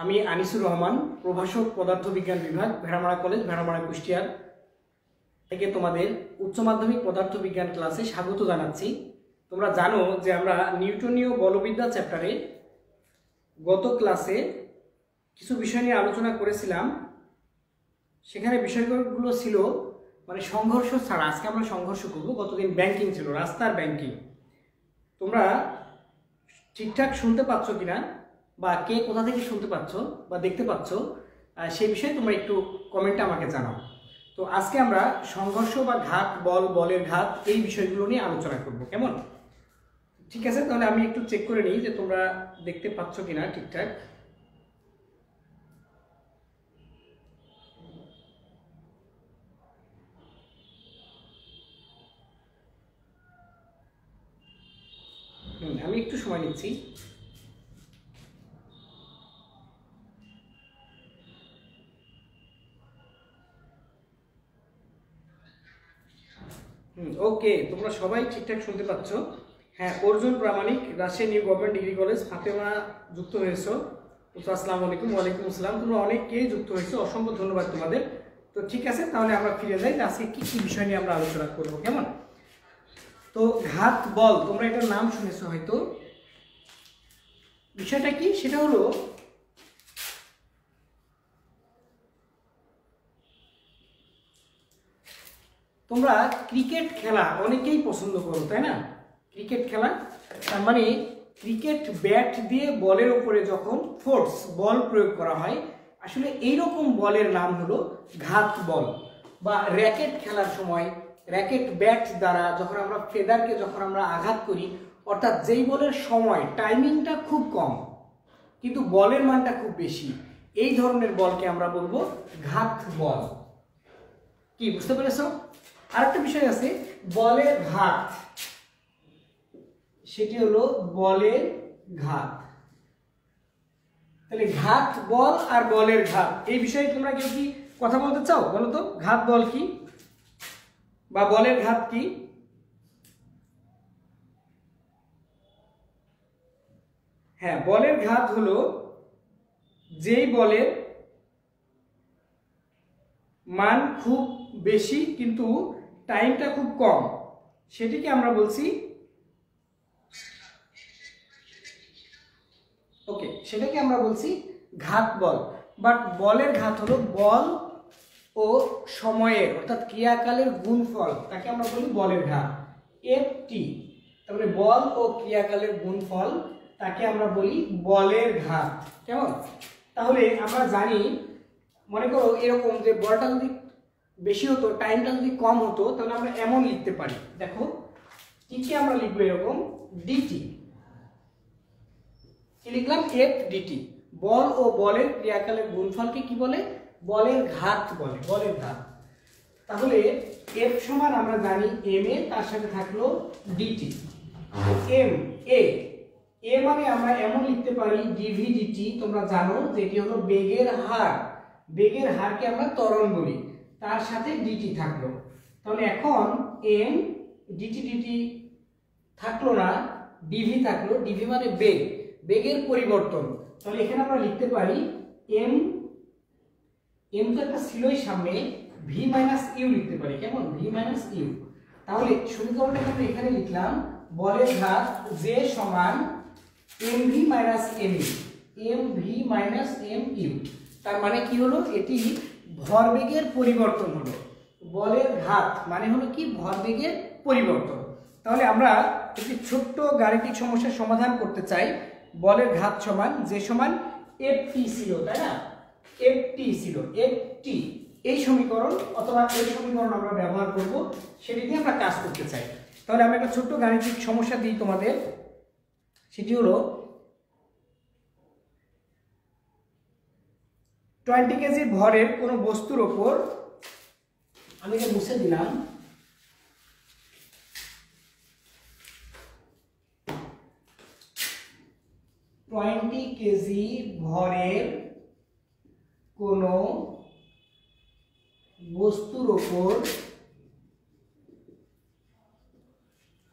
আমি আনিসুর রহমান, প্রভাষক পদার্থবিজ্ঞান বিভাগ, ভেড়ামারা কলেজ, ভেড়ামারা, কুষ্টিয়া থেকে তোমাদের উচ্চ মাধ্যমিক পদার্থবিজ্ঞান ক্লাসে স্বাগত জানাচ্ছি। তোমরা জানো যে আমরা নিউটনীয় বলবিদ্যা চ্যাপ্টারে গত ক্লাসে কিছু বিষয় নিয়ে আলোচনা করেছিলাম। সেখানে বিষয়গুলো ছিল মানে সংঘর্ষ ছাড়া। আজকে আমরা সংঘর্ষ করব। গতদিন ব্যাংকিং ছিল, রাস্তার ব্যাংকিং। তোমরা ঠিকঠাক শুনতে পাচ্ছ কিনা বা কে কোথা থেকে শুনতে পাচ্ছ বা দেখতে পাচ্ছ সেই বিষয়ে তোমরা একটু কমেন্টে আমাকে জানাও। তো আজকে আমরা সংঘর্ষ বা ঘাত, বলের ঘাত, এই বিষয়গুলো নিয়ে আলোচনা করব। কেমন? ঠিক আছে, তাহলে আমি একটু চেক করে নিই যে তোমরা দেখতে পাচ্ছ কিনা ঠিকঠাক। আমি একটু সময় নিচ্ছি। ওকে, তোমরা সবাই ঠিকঠাক শুনতে পাচ্ছ। হ্যাঁ, Arjun Pramanik, Rajshahi new government degree college, Fatema যুক্ত হয়েছো। আসসালামু আলাইকুম। ওয়ালাইকুম আসসালাম। তোমরা অনেকেই যুক্ত হয়েছো, অসংখ্য ধন্যবাদ তোমাদের। তো ঠিক আছে, তাহলে আমরা ফিরে যাই আজকে কি কি বিষয় নিয়ে আমরা আলোচনা করব। কেমন? তো ঘাত বল, তোমরা এটার নাম শুনেছো হয়তো। বিষয়টা কি সেটা হলো তোমরা ক্রিকেট খেলা অনেকেই পছন্দ করো, তাই না? ক্রিকেট খেলা, তার মানে ক্রিকেট ব্যাট দিয়ে বলের উপরে যখন ফোর্স বল প্রয়োগ করা হয়, আসলে এইরকম বলের নাম হলো ঘাত বল। বা র্যাকেট খেলার সময় র্যাকেট ব্যাট দ্বারা যখন আমরা ফেদারকে যখন আমরা আঘাত করি, অর্থাৎ যেই বলের সময় টাইমিংটা খুব কম কিন্তু বলের মানটা খুব বেশি, এই ধরনের বলকে আমরা বলবো ঘাত বল। কি বুঝতে পেরেছ? আরেকটা বিষয় আছে বলের ঘাত, সেটি হলো বলের ঘাত। তাহলে ঘাত বল আর বলের ঘাত, এই বিষয়ে তোমরা কেউ কি কথা বলতে চাও? বলো তো, ঘাত বল কি বা বলের ঘাত কি? হ্যাঁ, বলের ঘাত হলো যেই বলের মান খুব বেশি কিন্তু টাইমটা খুব কম, সেটিকে আমরা বলছি ওকে, সেটাকে আমরা বলছি ঘাত বল। বাট বলের ঘাত হলো বল ও সময়ের অর্থাৎ ক্রিয়াকালের গুণফল, তাকে আমরা বলি বলের ঘাত, এফটি। তারপরে বল ও ক্রিয়াকালের গুণফল, তাকে আমরা বলি বলের ঘাত। কেমন? তাহলে আমরা জানি, মনে করো এরকম যে বলটা যদি বেশি হতো, টাইমটা যদি কম হতো, তাহলে আমরা এমন লিখতে পারি। দেখো কি কি আমরা লিখবো, এরকম ডিটি কি লিখলাম, এফ ডিটি। বল ও বলের ক্রিয়াকালের গুণফলকে কি বলে? বলের ঘাত বলে, বলের ঘাত। তাহলে এফ সমান আমরা জানি এম এ, তার সাথে থাকলো ডিটি। এম এ, এ মানে আমরা এমন লিখতে পারি ডিভি ডিটি। তোমরা জানো যে এটি হলো বেগের হার, বেগের হারকে আমরা ত্বরণ বলি, তার সাথে ডিটি থাকলো। তাহলে এখন এম ডিটি ডিটি থাকলো না, ডিভি থাকলো। ডিভি মানে বেগ, বেগের পরিবর্তন। তাহলে এখানে আমরা লিখতে পারি এম, এম তো একটা ছিলই সামনে, ভি মাইনাস ইউ লিখতে পারি। কেমন? V minus U. তাহলে সমীকরণটা আমরা এখানে লিখলাম বলের ঘাত যে সমান M V minus M U, M V minus M U. তার মানে কি হলো? এটি ভরবেগের পরিবর্তন হলো। বলের ঘাত মানে হলো কি? ভরবেগের পরিবর্তন। তাহলে আমরা একটি ছোট্ট গাণিতিক সমস্যার সমাধান করতে চাই। বলের ঘাত সমান যে সমান এফটি ছিল, তাই না? এফটি ছিল, এফটি। এই সমীকরণ অথবা এই সমীকরণ আমরা ব্যবহার করব, সেটি দিয়ে আমরা কাজ করতে চাই। তাহলে আমি একটা ছোট্ট গাণিতিক সমস্যা দিই তোমাদের। সেটি হলো 20 কেজি ভরের কোনো বস্তুর ওপর, আমি এটা মুছে দিলাম, 20 কেজি ভরের কোনো বস্তুর ওপর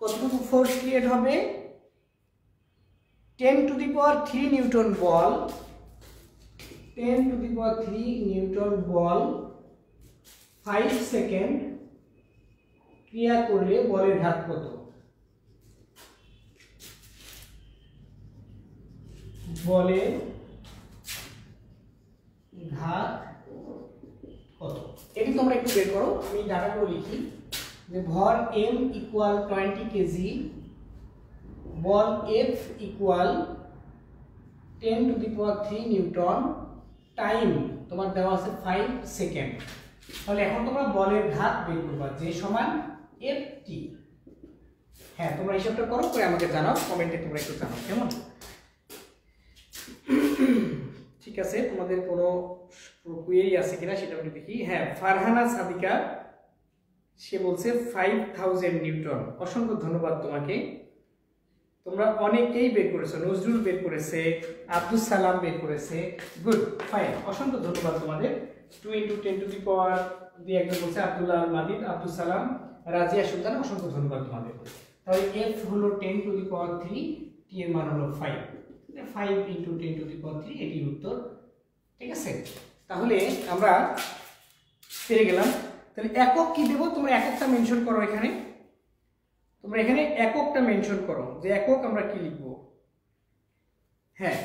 কতটুকু ফোর্স ক্রিয়েট হবে? 10 to the power 3 Newton ball 10⁻³ Newton ball 5 second ক্রিয়া করলে বলের ঘাত কত? বলের ঘাত কত এটি তোমরা একটু বের করো। আমি ডাটাগুলো লিখি যে ভর m ইকুয়াল 20 কেজি, বল F ইকুয়াল 10⁻³ নিউটন, টাইম তোমার দেওয়া আছে 5 সেকেন্ড। তাহলে এখন তোমরা বলের ঘাত বের করবা যে সমান ft। হ্যাঁ তোমরা হিসাবটা করো, করে আমাকে জানাও, কমেন্টে তোমরা একটু জানাও কেমন। ঠিক আছে, তোমাদের কোনো কোয়েরি আছে কিনা সেটা আমি দেখি। হ্যাঁ, ফারহানা সাদিকা সে বলছে 5000 নিউটন। অসংখ্য ধন্যবাদ তোমাকে, তোমরা অনেকেই বের করেছো। নজরুল বের করেছে, আব্দুল সালাম বের করেছে, গুড ফাইন, অসংখ্য ধন্যবাদ তোমাদের। 2 × 10⁻² একজন বলছে আব্দুল্লাহ আল মাজিদ, আব্দুল সালাম, রাজিয়া সুলতান, অসংখ্য ধন্যবাদ তোমাদের। তাহলে f হলো 10⁻³ t এর মান হলো 5, 5 × 10⁻³ এটি উত্তর। ঠিক আছে, তাহলে আমরা পেরে গেলাম। তাহলে একক কি দেব, তোমরা এককটা মেনশন করো এখানে, তোমরা এখানে এককটা মেনশন করো যে একক আমরা কি লিখব। হ্যাঁ,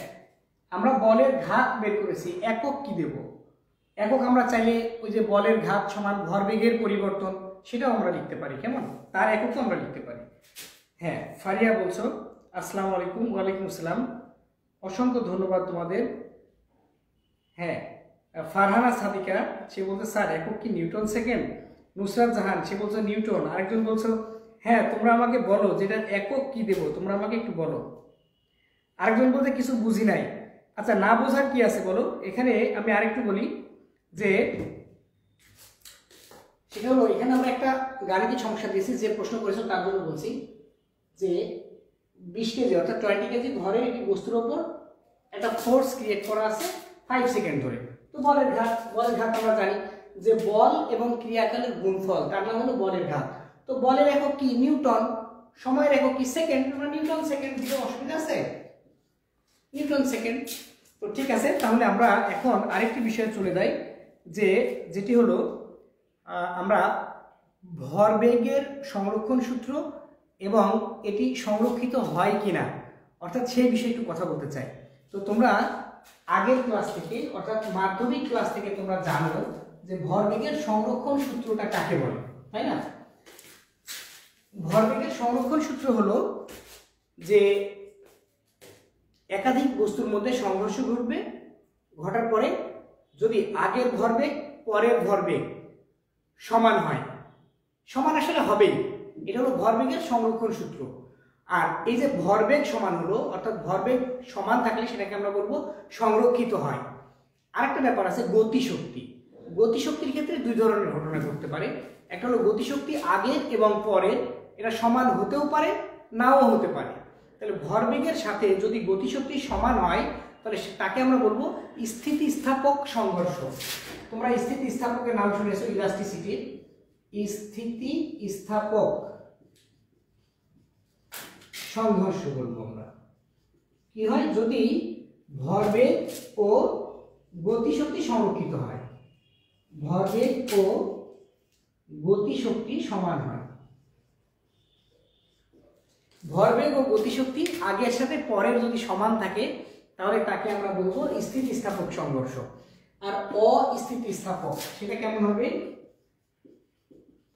আমরা বলের ঘাত বের করেছি, একক কি দেব? একক আমরা চাইলে ওই যে বলের ঘাত সমান ভরবেগের পরিবর্তন সেটাও আমরা লিখতে পারি, কেমন, তার এককও আমরা লিখতে পারি। হ্যাঁ, ফারিয়া বলছো আসসালামু আলাইকুম। ওয়ালাইকুম আসসালাম, অসংখ্য ধন্যবাদ তোমাদের। হ্যাঁ, ফারহানা সাদিকা সে বলছে স্যার একক কি নিউটন সেকেন্ড। নুসরাত জাহান সে বলছে নিউটন। আরেকজন বলছো হ্যাঁ তোমরা আমাকে বলো যেটার একক কি দেব, তোমরা আমাকে একটু বলো। আরেকজন বলতে কিছু বুঝি নাই। আচ্ছা, না বোঝার কি আছে বলো। এখানে আমি আরেকটু বলি যে সেটা হলো এখানে আমরা একটা গাণিতিক সমস্যা দিয়েছি, যে প্রশ্ন করেছো তার জন্য বলছি যে 20 কেজি অর্থাৎ 20 কেজি ধরে একটি বস্তুর ওপর একটা ফোর্স ক্রিয়েট করা আছে 5 সেকেন্ড ধরে। তো বলের ঘাত আমরা জানি যে বল এবং ক্রিয়াকালের গুণফল, তার নাম হলো বলের ঘাত। তো বলের একক কি নিউটন, সময়ের একক কি সেকেন্ড, আমরা নিউটন সেকেন্ড দিলে অসুবিধা আছে, নিউটন সেকেন্ড। তো ঠিক আছে, তাহলে আমরা এখন আরেকটি বিষয়ে চলে যাই যে যেটি হলো আমরা ভরবেগের সংরক্ষণ সূত্র এবং এটি সংরক্ষিত হয় কিনা, অর্থাৎ সেই বিষয়ে একটু কথা বলতে চাই। তো তোমরা আগের ক্লাস থেকে অর্থাৎ মাধ্যমিক ক্লাস থেকে তোমরা জানো যে ভরবেগের সংরক্ষণ সূত্রটা কাকে বলে, তাই না? ভরবেগের সংরক্ষণ সূত্র হলো যে একাধিক বস্তুর মধ্যে সংঘর্ষ ঘটবে, ঘটার পরে যদি আগের ভরবেগ পরের ভরবেগ সমান হয়, সমান আসলে হবেই, এটা হলো ভরবেগের সংরক্ষণ সূত্র। আর এই যে ভরবেগ সমান হলো অর্থাৎ ভরবেগ সমান থাকলে সেটাকে আমরা বলবো সংরক্ষিত হয়। আরেকটা ব্যাপার আছে গতিশক্তি। গতিশক্তির ক্ষেত্রে দুই ধরনের ঘটনা ঘটতে পারে, একটা হলো গতিশক্তি আগের এবং পরের, এটা সমান হতেও পারে নাও হতে পারে। তাহলে ভরবেগের সাথে যদি গতিশক্তি সমান হয় তাহলে তাকে আমরা বলবো স্থিতিস্থাপক সংঘর্ষ। তোমরা স্থিতিস্থাপকের নাম শুনেছো, ইলাস্টিসিটির। স্থিতিস্থাপক সংঘর্ষ বলবো আমরা। কি হয় যদি ভরবেগ ও গতিশক্তি সংরক্ষিত হয়, ভরবেগ ও গতিশক্তি সমান হয়। ভরবেগ ও গতিশক্তি আগের সাথে পরের যদি সমান থাকে তাহলে তাকে আমরা বলবো স্থিতিস্থাপক সংঘর্ষ। আর অস্থিতিস্থাপক সেটা কেমন হবে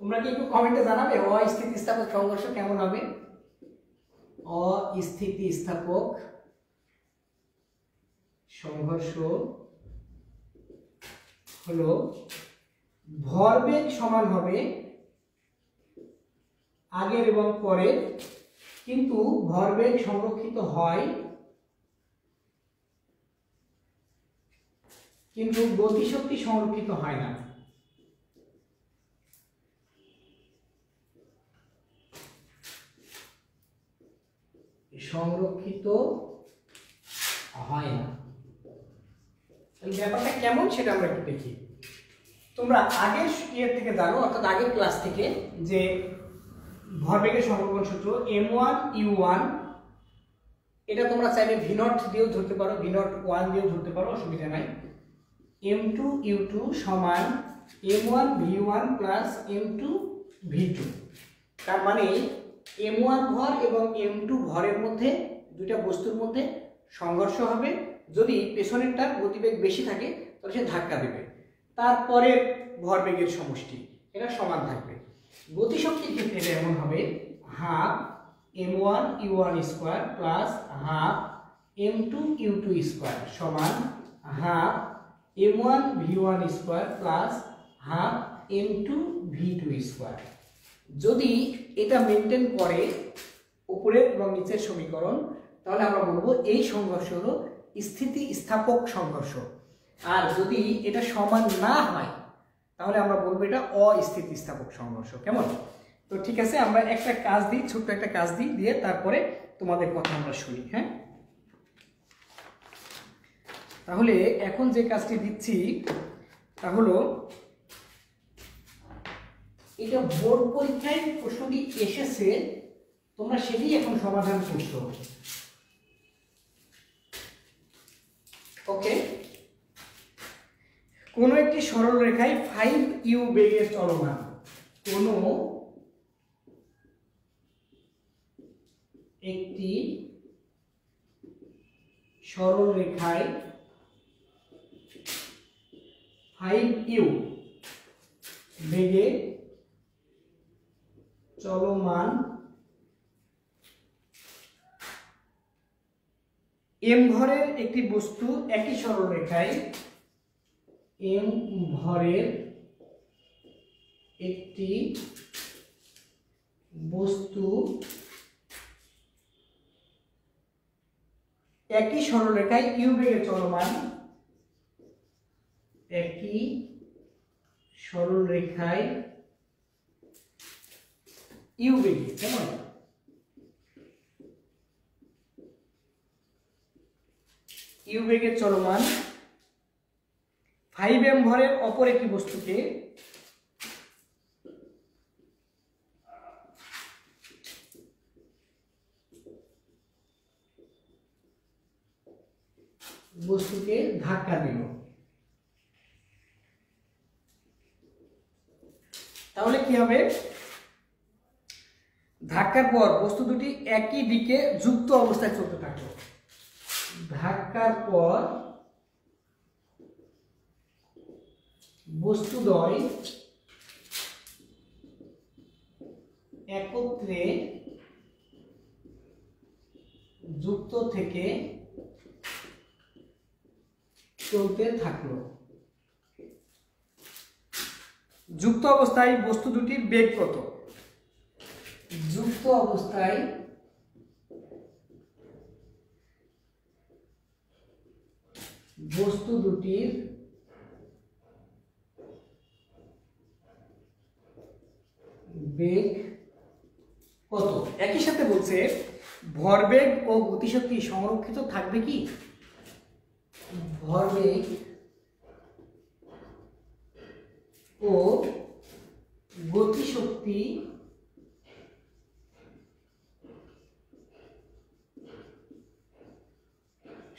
তোমরা কি একটু কমেন্টে জানাবে, অস্থিতিস্থাপক সংঘর্ষ কেমন হবে? অস্থিতিস্থাপক সংঘর্ষ হলো ভরবেগ সমান হবে আগের এবং পরের, কিন্তু ভরবেগ সংরক্ষিত হয় কিন্তু গতিশক্তি সংরক্ষিত হয় না। সংরক্ষিত হয় না। এই ব্যাপারটা কেমন সেটা আমরা একটু দেখি। তোমরা আগের ইয়ের থেকে জানো অর্থাৎ আগের ক্লাস থেকে যে ভরবেগের সংরক্ষণ সূত্র m1 u1, এটা তোমরা চাইলে v0 দিয়েও ধরতে পারো, v0 1 দিয়েও ধরতে পারো, অসুবিধা নাই। m2 u2 সমান m1 v1 plus m2 v2। তার মানে m1 ভর এবং m2 ভরের মধ্যে দুইটা বস্তুর মধ্যে সংঘর্ষ হবে। যদি পেছনেরটার গতিবেগ বেশি থাকে তাহলে সে ধাক্কা দেবে। তারপরে ভরবেগের সমষ্টি এটা সমান থাকবে। গতিশক্তির ক্ষেত্রে এটা এমন হবে half m1 u1 square plus half m2 u2 square সমান half m1 v1 square plus half m2 v2 square. যদি এটা মেনটেন করে উপরের এবং নিচের সমীকরণ তাহলে আমরা বলবো এই সংঘর্ষ হলো স্থিতিস্থাপক সংঘর্ষ। আর যদি এটা সমান না হয় তাহলে আমরা বলবো এটা অস্থিতিস্থাপক সংঘর্ষ। কেমন? তো ঠিক আছে, আমরা একটা কাজ দিই, ছোট্ট একটা কাজ দিই, দিয়ে তারপরে তোমাদের কথা আমরা শুনি। হ্যাঁ, তাহলে এখন যে কাজটি দিচ্ছি তা হলো এটা বোর্ড পরীক্ষায় প্রশ্নটি এসেছে, তোমরা সেটি এখন সমাধান করছো। ওকে, কোন একটি সরল রেখায় 5u বেগে চলমান কোন একটি সরল রেখায় 5u বেগে চলমান m ভরের একটি বস্তু একই সরল রেখায় m ভরের একটি বস্তু একই সরল রেখায় u বেগে চলমান, একই সরল রেখায় u বেগে, কেমন? u বেগে চলমান 5m ভরের অপর একটি বস্তুকে ধাক্কা দিল। তাহলে কি হবে? ধাক্কার পর বস্তু দুটি একই দিকে যুক্ত অবস্থায় চলতে থাকলো। ধাক্কার পর বস্তুদ্বয় একত্রে যুক্ত থেকে চলতে থাকলো। যুক্ত অবস্থায় বস্তু দুটির বেগ কত? যুক্ত অবস্থায় বস্তু দুটির বেগ কত? একই সাথে বলছে ভরবেগ ও গতিশক্তি সংরক্ষিত থাকবে কি? ভরবেগ ও গতিশক্তি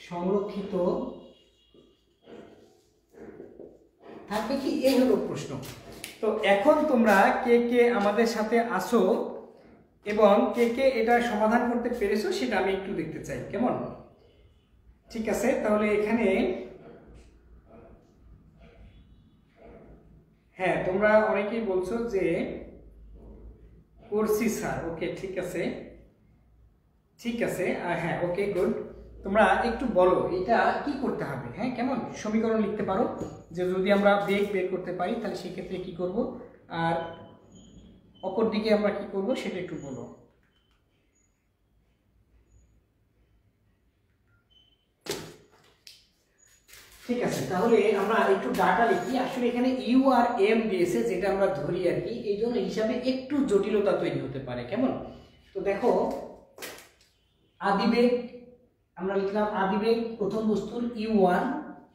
সংরক্ষিত থাকবে কি? এই হলো প্রশ্ন। তো এখন তোমরা কে কে আমাদের সাথে আসো এবং কে কে এটা সমাধান করতে পেরেছো সেটা আমি একটু দেখতে চাই। কেমন? ঠিক আছে, তাহলে এখানে হ্যাঁ তোমরা অনেকেই বলছো যে করছি স্যার। ওকে, ঠিক আছে ঠিক আছে, হ্যাঁ ওকে গুড। তোমরা একটু বলো এটা কি করতে হবে। হ্যাঁ, কেমন? সমীকরণ লিখতে পারো যে যদি আমরা বেগ বের করতে পারি তাহলে সেই ক্ষেত্রে কি করব, আর অপর দিকে আমরা কি করব সেটা একটু বলো। ঠিক আছে, তাহলে আমরা একটু ডাটা লিখি। আসলে এখানে ইউ আর এম দিয়েছে, যেটা আমরা ধরি আর কি, এই জন্য হিসাবে একটু জটিলতা তৈরি হতে পারে। কেমন? তো দেখো আদিবেগ আমরা লিখলাম, আদিবেগ প্রথম বস্তুর u1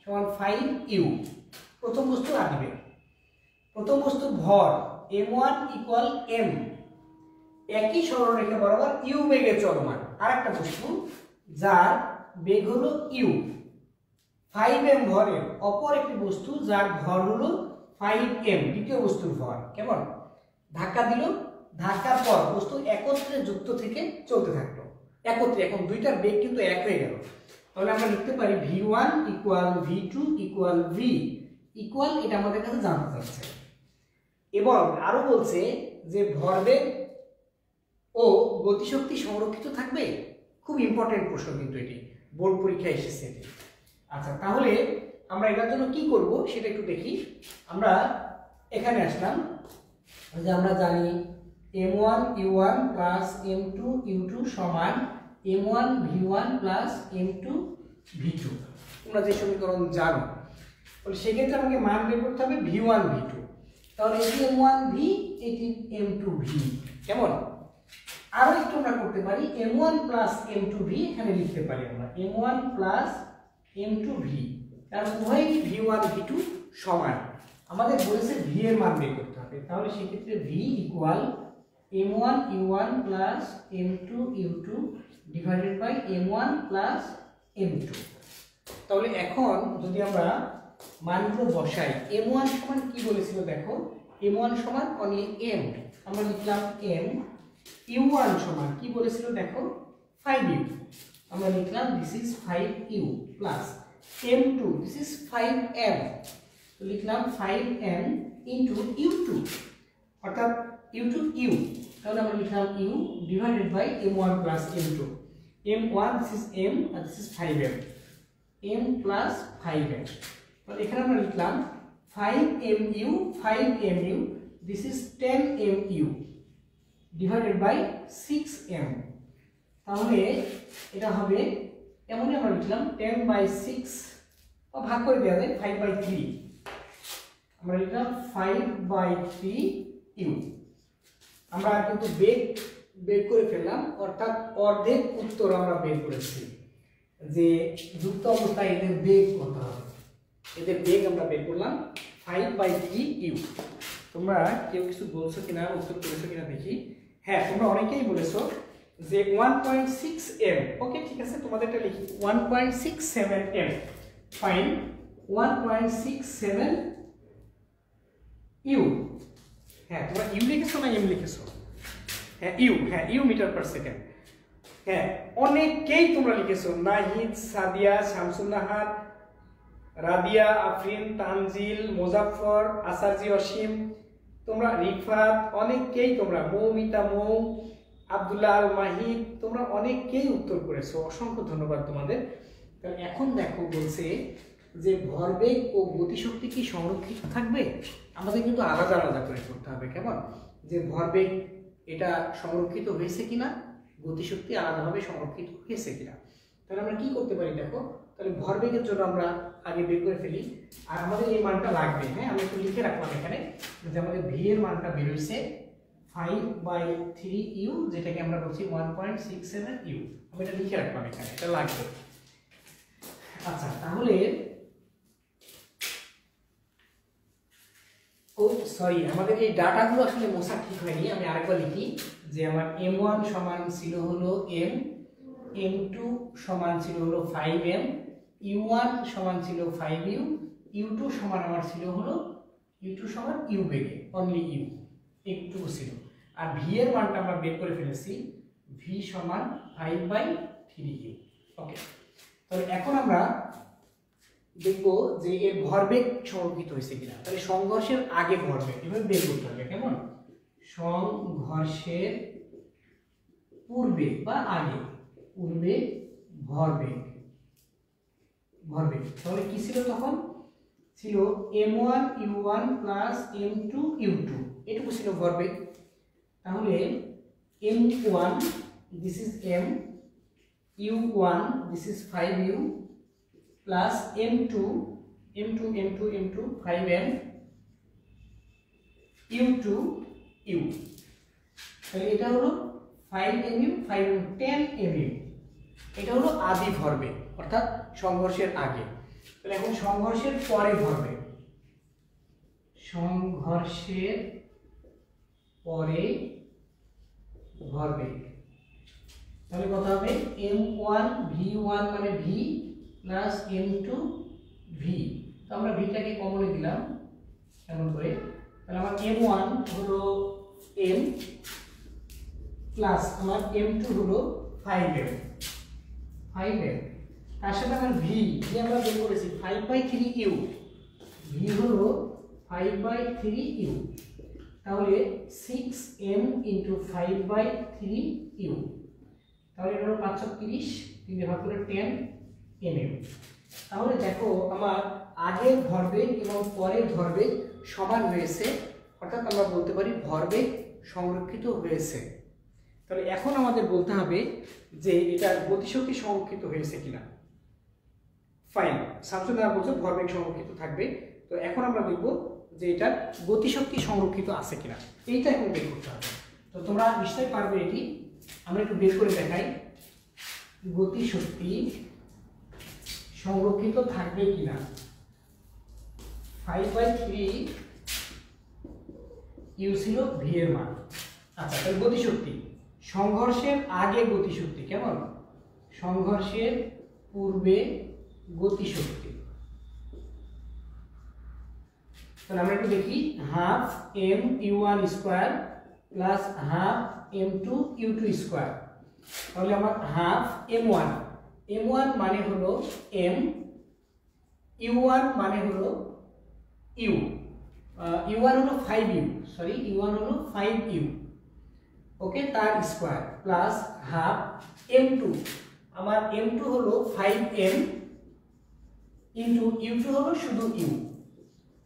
সমান 5u, প্রথম বস্তুর আদিবেগ। প্রথম বস্তুর ভর m1 ইকুয়াল m, একই সরলরেখা বরাবর u বেগে চলমান আরেকটা বস্তু যার বেগ হলো u, 5m ভরের অপর একটি বস্তু যার ভর হলো 5m, দ্বিতীয় বস্তুর ভর, কেমন ধাক্কা দিল, ধাক্কার পর বস্তু একত্রে যুক্ত থেকে চলতে থাকলো একত্রে। এখন দুইটার বেগ কিন্তু এক হয়ে গেল, তাহলে আমরা লিখতে পারি v1 equal v2 equal v equal, এটা আমাদের কাছে জানতে চাচ্ছে। এবং আরো বলছে যে ভরবেগ ও গতিশক্তি সংরক্ষিত থাকবে। খুব ইম্পর্টেন্ট প্রশ্ন কিন্তু এটি, বোর্ড পরীক্ষায় এসেছে। আচ্ছা, তাহলে আমরা এটার জন্য কি করব সেটা একটু দেখি। আমরা এখানে আসলাম যে আমরা জানি m1 u1 plus m2 u2 সমান m1 v1 plus m2 v2। তোমরা যে সমীকরণ জানো, তাহলে সেক্ষেত্রে আমাকে মান বের করতে হবে v1 v2। তাহলে এটি m1 v, এটি m2 v, কেমন। আরো একটু আমরা করতে পারি m1 প্লাস m2 v, এখানে লিখতে পারি আমরা m1 প্লাস m2 v, কারণ উভয়ই v1 v2 সমান। আমাদের বলেছে v এর মান বের করতে হবে, তাহলে সেক্ষেত্রে v equal m1 u1 plus m2 u2 divided by m1 plus m2। তাহলে এখন যদি আমরা মানগুলো বসাই, m1 সমান কি বলেছিল দেখো, m1 সমান অনলি m, আমরা লিখলাম m। u1 সমান কি বলেছিল দেখো 5u, আমরা লিখলাম this is 5u plus m2 this is 5m, তো লিখলাম 5m ইনটু u2 অর্থাৎ u2 u, তাহলে আমরা লিখলাম u divided by m1 plus m2। m1 this is m আর this is 5m, m plus 5m, তাহলে এখানে আমরা লিখলাম 5mu 5mu this is 10mu divided by 6m। তাহলে এটা হবে এমনই, আমরা লিখলাম 10/6 বা ভাগ করে দেওয়া যায় 5/3, আমরা লিখলাম 5/3u। আমরা কিন্তু বের করে ফেললাম, অর্থাৎ অর্ধেক উত্তর আমরা বের করেছি যে যুক্ত অবস্থায় এদের বেগ কত হবে। এদের বেগ আমরা বের করলাম 5/3u। তোমরা কেউ কিছু বলছো কিনা, উত্তর করেছো কিনা দেখি। হ্যাঁ, তোমরা অনেকেই বলেছো যে 1.6m, ওকে ঠিক আছে, তোমাদেরটা লিখি 1.67m, ফাইন 1.67u। হ্যাঁ, তোমরা ইউ লিখেছো না এম লিখেছো? হ্যাঁ ইউ, হ্যাঁ ইউ মিটার পার সেকেন্ড। হ্যাঁ, অনেকেই তোমরা লিখেছো, নাহিদ, সাদিয়া, শামসুন্নাহার, রাদিয়া, আফরিন, তানজিল, মোজাফফর, আসারজি, অসীম, তোমরা রিফাত, অনেকেই তোমরা, মৌমিতা, মৌ, আব্দুল্লাহ আল মাহিদ, তোমরা অনেকেই উত্তর করেছো, অসংখ্য ধন্যবাদ তোমাদের। তাহলে এখন দেখো বলছে যে ভরবেগ ও গতিশক্তি কি সংরক্ষিত থাকবে। আমাদের কিন্তু আলাদা আলাদা করে করতে হবে, কেমন, যে ভরবেগ এটা সংরক্ষিত হয়েছে কিনা, গতিশক্তি আলাদাভাবে সংরক্ষিত হয়েছে কিনা। তাহলে আমরা কি করতে পারি দেখো, তাহলে ভরবেগের জন্য আমরা আগে বের করে ফেলি, আর আমাদের এই মানটা লাগবে। হ্যাঁ, আমি একটু লিখে রাখলাম এখানে যে আমাদের ভি এর মানটা বের হয়েছে 5/3u, যেটাকে আমরা বলছি 1.67u। আমি এটা লিখে রাখলাম এখানে, এটা লাগবে। আচ্ছা, তাহলে ও সরি, আমাদের এই ডাটাগুলো আসলে মোছা ঠিক হয়নি, আমি আরেকবার লিখি যে আমার m1 সমান ছিল হলো m, m2 সমান ছিল হলো 5m, u1 সমান ছিল 5u, u2 সমান আমার ছিল হলো u2 সমান u বেগে, অনলি u একটু ছিল। আর v এর মানটা আমরা বের করে ফেলেছি, v সমান 5/3u। ওকে, তাহলে এখন আমরা দেখবো যে এর ভরবেগ সংরক্ষিত হয়েছে কিনা। তাহলে সংঘর্ষের আগে ভরবেগ এভাবে বের করতে হবে, কেমন, সংঘর্ষের পূর্বে বা আগে, পূর্বে ভরবেগ, তাহলে কি ছিল তখন, ছিল m1 u1 plus m2 u2, এটুকু ছিল ভরবেগ। তাহলে m1 this is m, u1 this is 5u plus m2 5m, u2 u, তাহলে এটা হলো 5mu 5m 10mu, এটা হলো আদি ভরবেগ অর্থাৎ সংঘর্ষের আগে। তাহলে এখন সংঘর্ষের পরে ভরবেগ, সংঘর্ষের পরে ভরবেগ, তাহলে কত হবে m1 v1 মানে v প্লাস m2 ভি। তো আমরা ভিটাকে কমনে দিলাম এমন করে, তাহলে আমার m1 হলো m প্লাস আমার m2 হলো 5m, তার সাথে আমার ভি আমরা বের করেছি 5/3u, ভি হলো 5/3u, তাহলে 6m × 5/3u, তাহলে এটা হলো 530, 3 ভাগ করে 10 mm। তাহলে দেখো আমার আগের ভরবেগ এবং পরের ভরবেগ সমান হয়েছে, অর্থাৎ আমরা বলতে পারি ভরবেগ সংরক্ষিত হয়েছে। তাহলে এখন আমাদের বলতে হবে যে এটার গতিশক্তি সংরক্ষিত হয়েছে কিনা। ফাইন, শামসুদ্দিন বলছে ভরবেগ সংরক্ষিত থাকবে, তো এখন আমরা দেখব যে এটার গতিশক্তি সংরক্ষিত আছে কিনা, এইটা এখন বের করতে হবে। তো তোমরা নিশ্চয়ই পারবে এটি, আমরা একটু বের করে দেখাই গতিশক্তি সংরক্ষিত থাকবে কিনা। 5/3u ছিল ভি এর মান। আচ্ছা, তাহলে গতিশক্তি সংঘর্ষের আগে গতিশক্তি কেমন, সংঘর্ষের পূর্বে গতিশক্তি। তাহলে আমরা একটু দেখি, half m u1 square plus half m2 u2 square. তাহলে আমার হাফ m1 মানে হলো m, u1 মানে হলো u, u1 হলো 5u, সরি u1 হলো 5u, ওকে, তার স্কয়ার প্লাস হাফ m2, আমার m2 হলো 5m ইনটু u2 হলো শুধু u,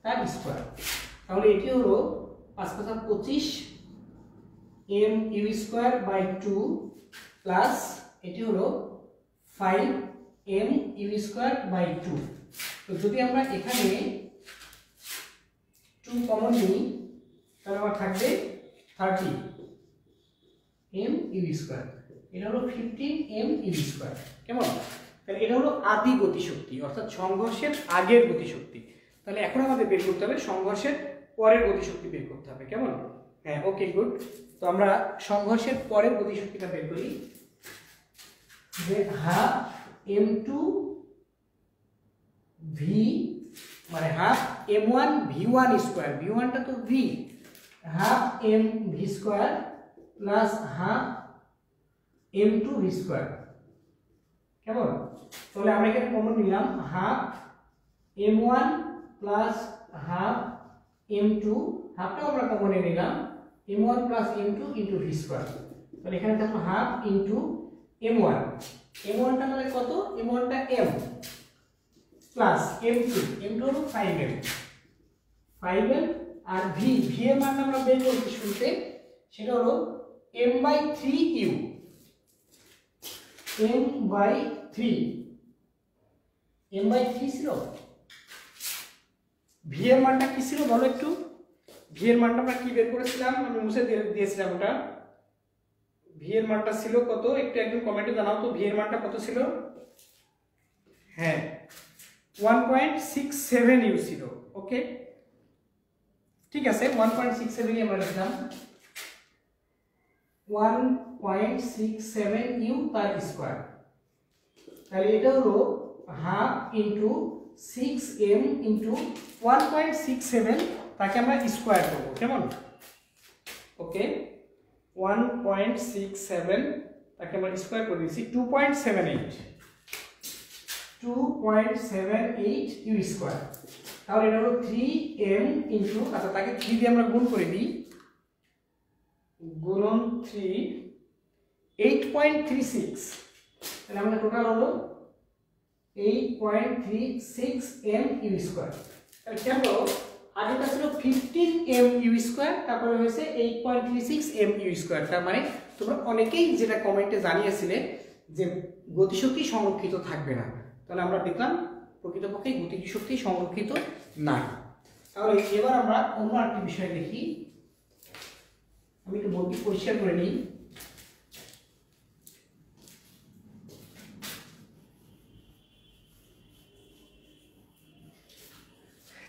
তার স্কয়ার। তাহলে এটি হলো 5×5 m u square by 2 plus এটি হলো 5m u স্কয়ার বাই 2। তো যদি আমরা এখানে 2 কমন নিই তাহলে আমার থাকবে 30m u স্কয়ার, এটা হলো 15m u স্কয়ার, কেমন। তাহলে এটা হলো আদি গতিশক্তি, অর্থাৎ সংঘর্ষের আগের গতিশক্তি। তাহলে এখন আমাদের বের করতে হবে সংঘর্ষের পরের গতিশক্তি বের করতে হবে, কেমন। হ্যাঁ, ওকে, গুড। তো আমরা সংঘর্ষের পরের গতিশক্তিটা বের করি, যে হাফ m2 v মানে হাফ m1 v1 স্কয়ার, v1টা তো v, half m v square plus half m2 v square, কেমন। তাহলে আমরা এখানে কমন নিলাম half m1 plus half m2, হাফটাও আমরা কমনে নিলাম, m1 plus m2 into v square. তাহলে এখানে থাকলো হাফ ইনটু m1, m1টা মানে কত, m1টা m প্লাস m2 হলো 5m, আর v এর মানটা আমরা বের করতে শুরুতে, সেটা হলো m/3u, m/3 ছিল। ভি এর মানটা কি ছিল বলো একটু, ভি এর মানটা আমরা কি বের করেছিলাম, আমি মুছে দিয়েছিলাম ওটা। ভি এর মানটা ছিল কত, একটু একদম কমেন্টে জানাও তো, ভি এর মানটা কত ছিল। হ্যাঁ, 1.67u ছিল, ওকে, ঠিক আছে, 1.67 আমরা লিখলাম, 1.67u তার স্কয়ার। তাহলে এটা হলো হাফ ইনটু 6m ইনটু 1.67, তাকে আমরা স্কয়ার করব, কেমন, ওকে। 1.67 তাকে আমরা স্কয়ার করে দিয়েছি, 2.78 u স্কয়ার। তাহলে এটা হলো 3m ইনটু, আচ্ছা তাকে 3 দিয়ে আমরা গুণ করে দিই, গুণন 3 8.36, তাহলে আমাদের টোটাল হলো 8.36m u স্কয়ার। তাহলে কেমন, আগেটা ছিল 15m u স্কয়ার, তারপরে হয়েছে 8.36m u স্কয়ার। তার মানে তোমরা অনেকেই যেটা কমেন্টে জানিয়েছিলে যে গতিশক্তি সংরক্ষিত থাকবে না, তাহলে আমরা দেখলাম প্রকৃতপক্ষে গতিশক্তি সংরক্ষিত না। তাহলে এবার আমরা অন্য আরেকটি বিষয় দেখি, আমি একটু বোর্ডটি পরিষ্কার করে নিই।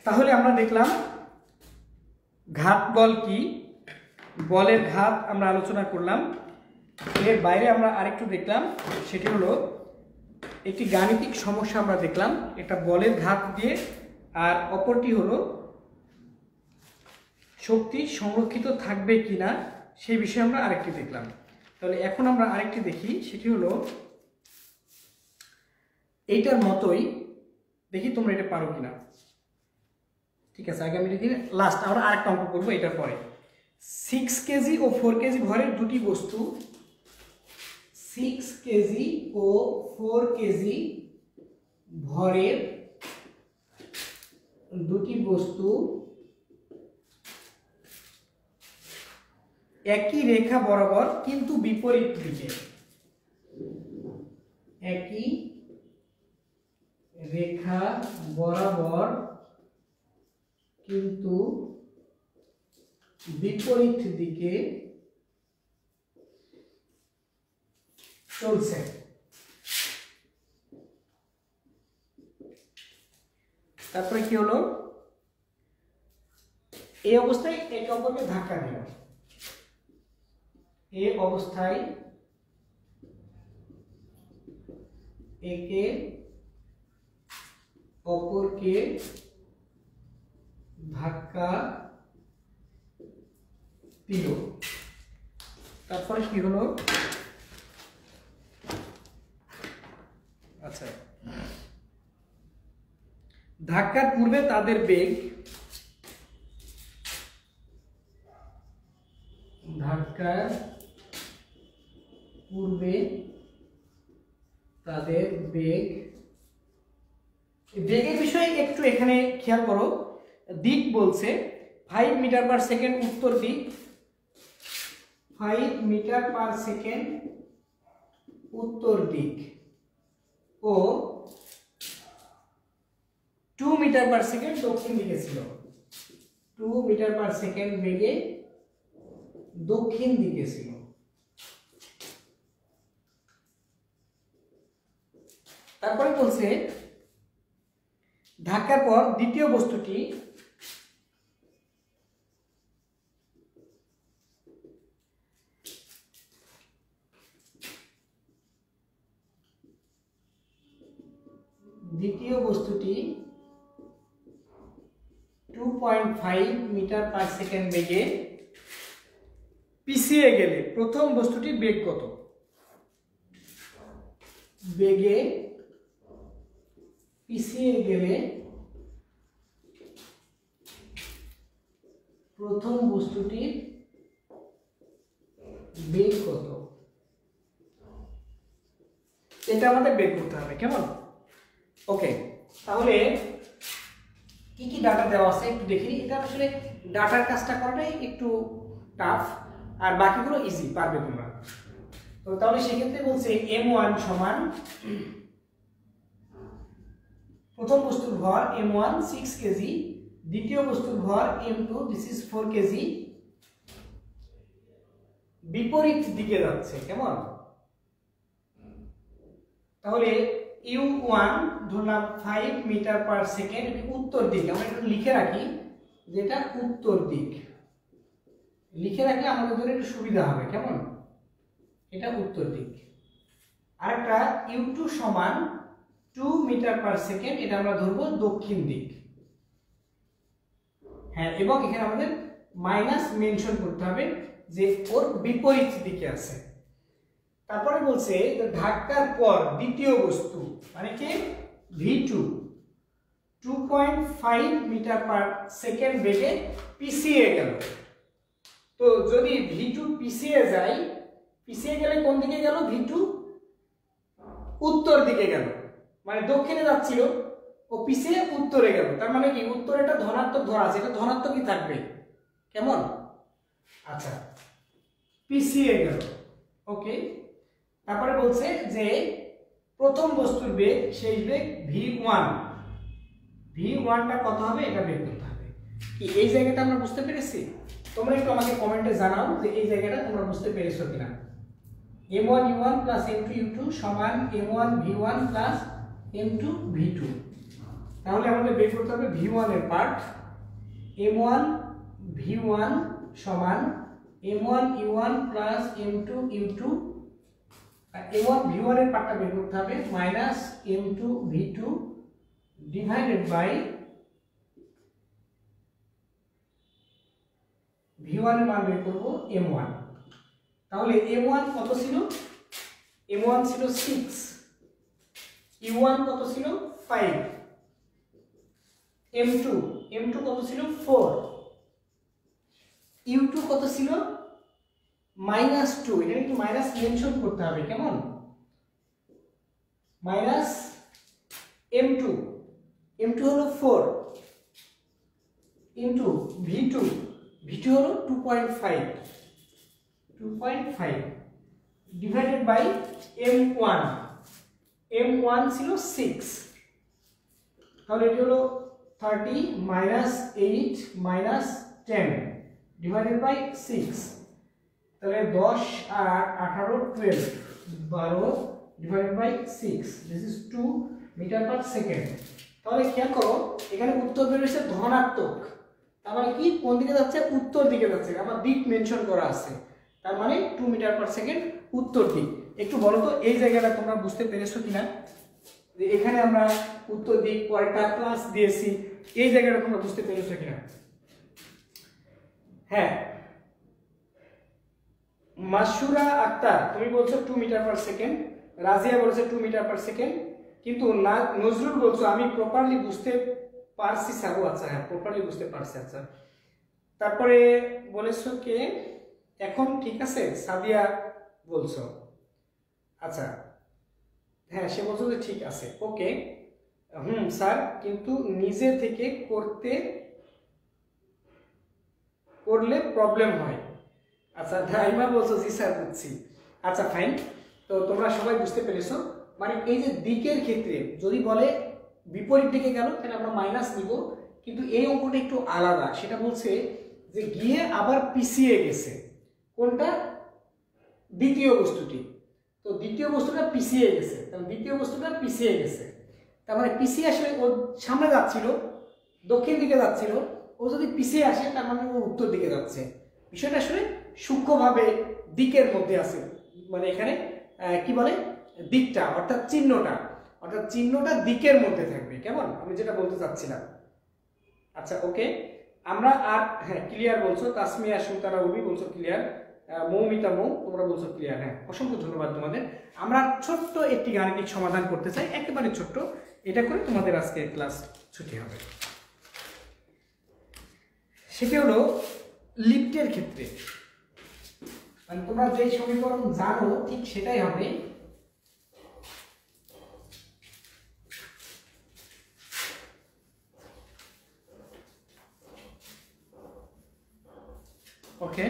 তাহলে আমরা দেখলাম ঘাত বল কি, বলের ঘাত আমরা আলোচনা করলাম। এর বাইরে আমরা আরেকটু দেখলাম, সেটি হলো একটি গাণিতিক সমস্যা আমরা দেখলাম, এটা বলের ঘাত দিয়ে, আর অপরটি হলো শক্তি সংরক্ষিত থাকবে কিনা সেই বিষয়ে আমরা আরেকটি দেখলাম। তাহলে এখন আমরা আরেকটি দেখি, সেটি হলো এইটার মতোই, দেখি তোমরা এটা পারো কিনা। ঠিক আছে, আগামী দিন লাস্ট আমরা আরেকটা অঙ্ক করবো এটার পরে। 6 কেজি ও 4 কেজি ভরের দুটি বস্তু, 6 কেজি ও 4 কেজি ভরের দুটি বস্তু একই রেখা বরাবর কিন্তু বিপরীত দিকে, একই রেখা বরাবর কিন্তু বিপরীত দিকে চলছে। তারপরে কি হলো, এই অবস্থায় একে অপরকে ধাক্কা দিল, এই অবস্থায় একে অপরকে ধাক্কা দিল। তারপরে কি হলো, আচ্ছা, ধাক্কার পূর্বে তাদের বেগ, ধাক্কার পূর্বে তাদের বেগ, বেগের বিষয়ে একটু এখানে খেয়াল করো। দিক বলছে 5 মিটার পার সেকেন্ড উত্তর দিক, 5 মিটার পার সেকেন্ড উত্তর দিক, ও 2 মিটার পার সেকেন্ড দক্ষিণ দিকে ছিল, 2 মিটার পার সেকেন্ড বেগে দক্ষিণ দিকে ছিল। তারপরে বলছে ধাক্কার পর দ্বিতীয় বস্তুটি দ্বিতীয় বস্তুটি 2.5 মিটার পার সেকেন্ড বেগে পিছিয়ে গেলে প্রথম বস্তুটির বেগ কত? বেগে পিছিয়ে গেলে প্রথম বস্তুটির বেগ কত? এটা আমাদের বের করতে হবে, কেমন? ওকে, তাহলে কি কি ডাটা দেওয়া আছে একটু দেখি। এটা আসলে ডাটার কাজটা করাটাই একটু টাফ, আর বাকিগুলো ইজি, পারবে তোমরা। তো তাহলে সেক্ষেত্রে বলছে m1 সমান, প্রথম বস্তুর ভর m1 6 কেজি, দ্বিতীয় বস্তুর ভর m2 দিস ইজ 4 কেজি, বিপরীত দিকে যাচ্ছে, কেমন? তাহলে u1 ধরলাম 5 মিটার পার সেকেন্ড, উত্তর দিক, আমরা একটু লিখে রাখি যেটা উত্তর দিক, লিখে রাখলে আমাদের জন্য একটু সুবিধা হবে, কেমন? এটা উত্তর দিক। আরেকটা u2 সমান 2 মিটার পার সেকেন্ড, এটা আমরা ধরবো দক্ষিণ দিক। হ্যাঁ, এবং এখানে আমাদের মাইনাস মেনশন করতে হবে যে ওর বিপরীত দিকে আছে। তারপরে বলছে ধাক্কার পর দ্বিতীয় বস্তু মানে কি v2 2.5 মিটার পার সেকেন্ড বেগে পিছিয়ে গেল। তো যদি v2 পিছিয়ে যায়, পিছিয়ে গেলে কোন দিকে গেল? v2 উত্তর দিকে গেল, মানে দক্ষিণে যাচ্ছিল, ও পিছিয়ে উত্তরে গেল। তার মানে কি উত্তরে একটা ধনাত্মক ধরা আছে, এটা ধনাত্মকই থাকবে, কেমন? আচ্ছা, পিছিয়ে গেল, ওকে। তারপরে বলছে যে প্রথম বস্তুর বেগ, সেই বেগ v1, v1টা কত হবে এটা বের করতে হবে। কি এই জায়গাটা আমরা বুঝতে পেরেছি? তোমরা একটু আমাকে কমেন্টে জানাও যে এই জায়গাটা তোমরা বুঝতে পেরেছো কিনা। m1 u1 plus m2 u2 সমান m1 v1 plus m2 v2। তাহলে আমাদের বের করতে হবে v1 এর পার্ট, m1 v1 সমান m1 u1 plus m2 u2 a1 v1 এর পার্টটা বের করতে হবে minus m2 v2 divided by v1 এর মান বের করব m1। তাহলে m1 কত ছিল? m1 ছিল 6, u1 কত ছিল 5, m2 কত ছিল 4, u2 কত ছিল -2। এটা একটু মাইনাস মেনশন করতে হবে, কেমন? মাইনাস m2 হলো 4 ইনটু v2 হলো 2.5 ডিভাইডেড বাই m1 ছিল 6। তাহলে এটা হলো 30 -8 -10 ডিভাইডেড বাই 6। তাহলে 10 আর 18 12 divided by 6, this is 2 metre per second. তাহলে খেয়াল করো এখানে উত্তর বের হচ্ছে ধনাত্মক, তার মানে কি কোন দিকে যাচ্ছে? উত্তর দিকে যাচ্ছে, আমার দিক মেনশন করা আছে, তার মানে 2 মিটার পার সেকেন্ড উত্তর দিক। একটু বলো তো এই জায়গাটা তোমরা বুঝতে পেরেছো কিনা, যে এখানে আমরা উত্তর দিক পরেরটা প্লাস দিয়েছি, এই জায়গাটা তোমরা বুঝতে পেরেছো কিনা? হ্যাঁ, মাসুরা আক্তার তুমি বলছো 2 মিটার পার সেকেন্ড, রাজিয়া বলেছে 2 মিটার পার সেকেন্ড, কিন্তু নজরুল বলছো আমি প্রপারলি বুঝতে পারছি স্যার। আচ্ছা হ্যাঁ, প্রপারলি বুঝতে পারছি। আচ্ছা, তারপরে বলেছো কে এখন? ঠিক আছে, সাদিয়া বলছো। আচ্ছা হ্যাঁ, সে বলছো যে ঠিক আছে, ওকে। স্যার, কিন্তু নিজে থেকে করলে প্রবলেম হয়। আচ্ছা, ড্রাইভার বলছো জি স্যার বুঝছি। আচ্ছা ফাইন, তো তোমরা সবাই বুঝতে পেরেছো। মানে এই যে দিকের ক্ষেত্রে যদি বলে বিপরীত দিকে গেল তাহলে আমরা মাইনাস নিব, কিন্তু এই অঙ্কটা একটু আলাদা। সেটা বলছে যে গিয়ে আবার পিছিয়ে গেছে। কোনটা? দ্বিতীয় বস্তুটি। তো দ্বিতীয় বস্তুটা পিছিয়ে গেছে, তাহলে দ্বিতীয় বস্তুটা পিছিয়ে গেছে, তার মানে পিছিয়ে আসলে ও সামনে যাচ্ছিল, দক্ষিণ দিকে যাচ্ছিল, ও যদি পিছিয়ে আসে তার মানে ও উত্তর দিকে যাচ্ছে। বিষয়টা আসলে সূক্ষ্মভাবে দিকের মধ্যে আছে, মানে এখানে কি বলে দিকটা অর্থাৎ চিহ্নটা দিকের মধ্যে থাকবে, কেমন? আমি যেটা বলতে চাচ্ছিলাম। আচ্ছা ওকে, আমরা আর হ্যাঁ ক্লিয়ার বলছো, তাসমিয়া সুতারা উবি বলছো ক্লিয়ার, মৌমিতা তোমরা বলছো ক্লিয়ার। হ্যাঁ, অসংখ্য ধন্যবাদ তোমাদের। আমরা ছোট্ট একটি গাণিতিক সমাধান করতে চাই, একেবারে ছোট্ট, এটা করে তোমাদের আজকে ক্লাস ছুটি হবে। সেটা হলো লিফটের ক্ষেত্রে, মানে তোমরা যে সমীকরণ জানো ঠিক সেটাই হবে। ওকে,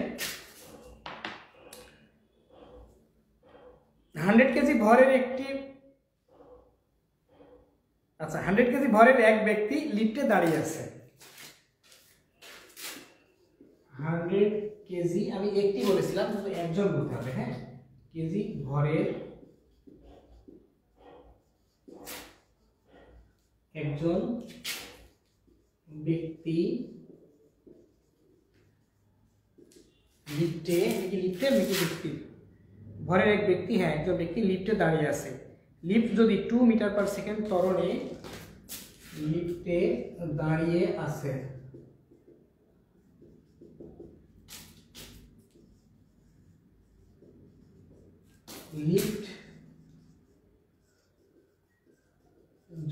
100 কেজি ভরের একটি 100 কেজি ভরের এক ব্যক্তি লিফটে দাঁড়িয়ে আছে। 100 কেজি, আমি একটি বলেছিলাম কিন্তু একজন বলতে হবে। হ্যাঁ, কেজি ভরের একজন ব্যক্তি লিফটে ভরের এক ব্যক্তি, হ্যাঁ একজন ব্যক্তি লিফটে দাঁড়িয়ে আছে। লিফট যদি 2 মিটার পার সেকেন্ড ত্বরণে লিফটে দাঁড়িয়ে আছে, লিফট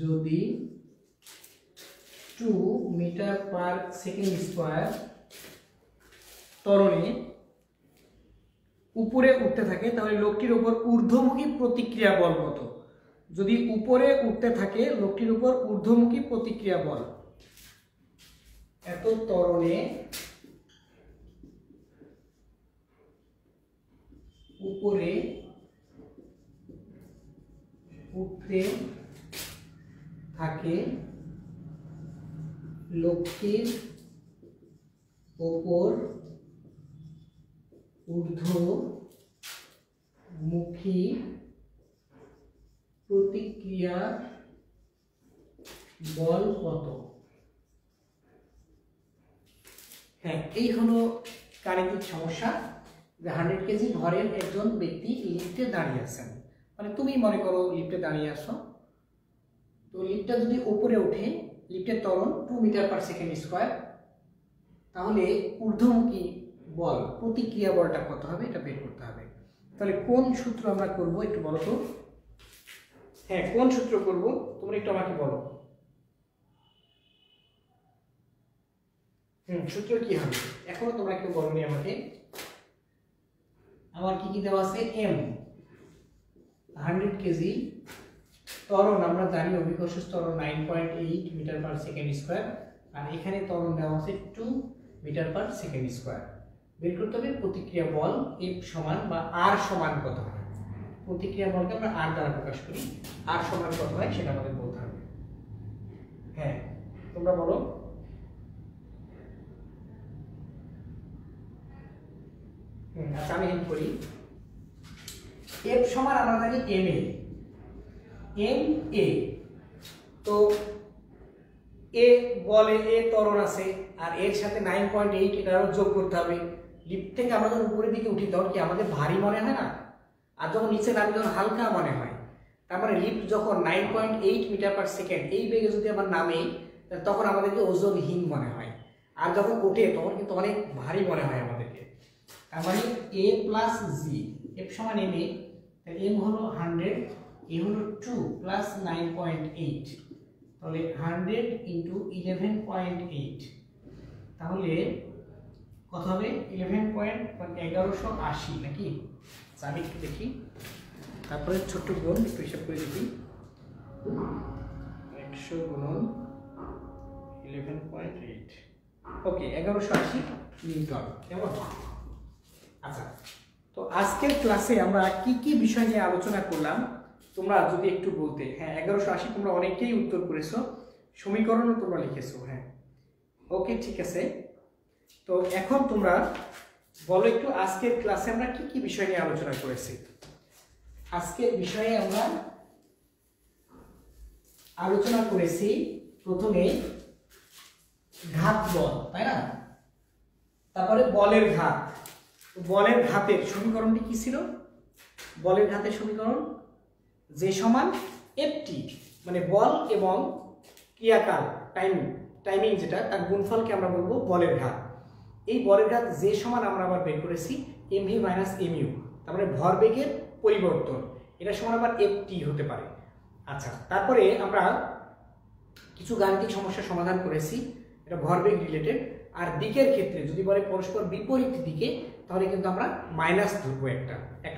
যদি 2 মিটার পার সেকেন্ড স্কয়ার ত্বরণে উপরে উঠতে থাকে, তাহলে লোকটির উপর ঊর্ধ্বমুখী প্রতিক্রিয়া বল কত? যদি উপরে উঠতে থাকে লোকটির উপর ঊর্ধ্বমুখী প্রতিক্রিয়া বল, এত ত্বরণে উপরে উঠতে থাকে লোকটির উপর ঊর্ধ্বমুখী প্রতিক্রিয়া বল কত? হ্যাঁ, এই হলো গাণিতিক সমস্যা যে 100 কেজি ভরের একজন ব্যক্তি লিফটে দাঁড়িয়ে আছেন। মানে তুমি মনে করো লিফটে দাঁড়িয়ে আসো, তো লিফটটা যদি উপরে ওঠে, লিফটের ত্বরণ 2 মিটার পার সেকেন্ড স্কোয়ার, তাহলে ঊর্ধ্বমুখী বল প্রতিক্রিয়া বলটা কত হবে এটা বের করতে হবে। তাহলে কোন সূত্র আমরা করব একটু বলো তো। হ্যাঁ, কোন সূত্র করব তোমরা একটু আমাকে বলো। সূত্র কি হবে এখনো তোমরা একটু বলনি আমাকে। আমার কি কি দেওয়া আছে, m 100 কেজি ত্বরণ, আমরা জানি অভিকর্ষ ত্বরণ 9.8 মিটার পার সেকেন্ড স্কোয়ার, আর এখানে ত্বরণ দেওয়া আছে 2 মিটার পার সেকেন্ড স্কোয়ার। বের করতে হবে প্রতিক্রিয়া বল F সমান বা R সমান কত হয়। প্রতিক্রিয়া বলকে আমরা R দ্বারা প্রকাশ করি, R সমান কত হয় সেটা আমাদের বলতে হবে। হ্যাঁ, তোমরা বলো। আচ্ছা, আমি হেল্প করি। F সমান আমরা জানি ma, ma, তো এ বলে এ ত্বরণ আছে আর এর সাথে 9.8 এটারও যোগ করতে হবে। লিফট থেকে আমরা যখন উপরের দিকে উঠি তখন কি আমাদের ভারী মনে হয় না, আর যখন নিচে নামি তখন হালকা মনে হয়। তারপরে লিফট যখন 9.8 মিটার পার সেকেন্ড এই বেগে যদি আবার নামে তখন আমাদেরকে ওজনহীন মনে হয়, আর যখন ওঠে তখন কিন্তু অনেক ভারী মনে হয় আমাদেরকে। তার মানে a প্লাস জি, F সমান ma, তাহলে m হলো 100, a হলো 2 প্লাস 9.8, তাহলে 100 ইন্টু 11.8, তাহলে কত হবে 11.1180 নাকি। আমি একটু দেখি, তারপরে ছোট্ট গুণ একটু হিসাব করে দেখি। 100 গুণন 11.8, ওকে 1180 নিউটন, কেমন। আচ্ছা, তো আজকের ক্লাসে আমরা কি কি বিষয় নিয়ে আলোচনা করলাম তোমরা যদি একটু বলতে। হ্যাঁ, 1180 তোমরা অনেকেই উত্তর করেছো, সমীকরণও তোমরা লিখেছো। হ্যাঁ, ওকে, ঠিক আছে। তো এখন তোমরা বলো একটু আজকের ক্লাসে আমরা কি কি বিষয় নিয়ে আলোচনা করেছি। আজকের বিষয়ে আমরা আলোচনা করেছি প্রথমে ঘাত বল, তাই না, তারপরে বলের ঘাত। বলের ঘাতের সমীকরণটি কি ছিল, বলের ঘাতের সমীকরণ যে সমান এফটি, মানে বল এবং ক্রিয়াকাল টাইমিং যেটা তার গুণফলকে আমরা বলবো বলের ঘাত। এই বলের ঘাত যে সমান আমরা আবার বের করেছি এমভি মাইনাস এমইউ, তারপরে ভরবেগের পরিবর্তন, এটা সমান আবার এফটি হতে পারে। আচ্ছা, তারপরে আমরা কিছু গাণিতিক সমস্যার সমাধান করেছি, এটা ভরবেগ রিলেটেড। আর দিকের ক্ষেত্রে যদি বলে পরস্পর বিপরীত দিকে তাহলে কিন্তু আমরা মাইনাস ধরবো, একটা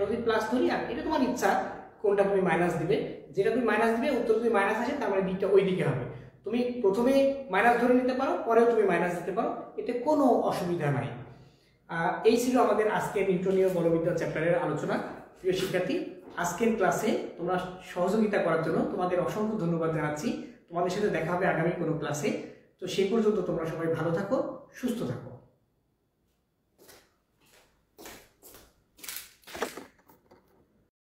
যদি প্লাস ধরি, আর এটা তোমার ইচ্ছা কোনটা তুমি মাইনাস দিবে। যেটা তুমি মাইনাস দিবে উত্তর যদি মাইনাস আসে তার মানে দিকটা ওই দিকে হবে। তুমি প্রথমে মাইনাস ধরে নিতে পারো, পরেও তুমি মাইনাস দিতে পারো, এতে কোনো অসুবিধা নাই। এই ছিল আমাদের আজকের নিউটনীয় বলবিদ্যা চ্যাপ্টারের আলোচনা। প্রিয় শিক্ষার্থী, আজকের ক্লাসে তোমরা সহযোগিতা করার জন্য তোমাদের অসংখ্য ধন্যবাদ জানাচ্ছি। তোমাদের সাথে দেখা হবে আগামী কোনো ক্লাসে। তো সেই পর্যন্ত তোমরা সবাই ভালো থাকো, সুস্থ থাকো।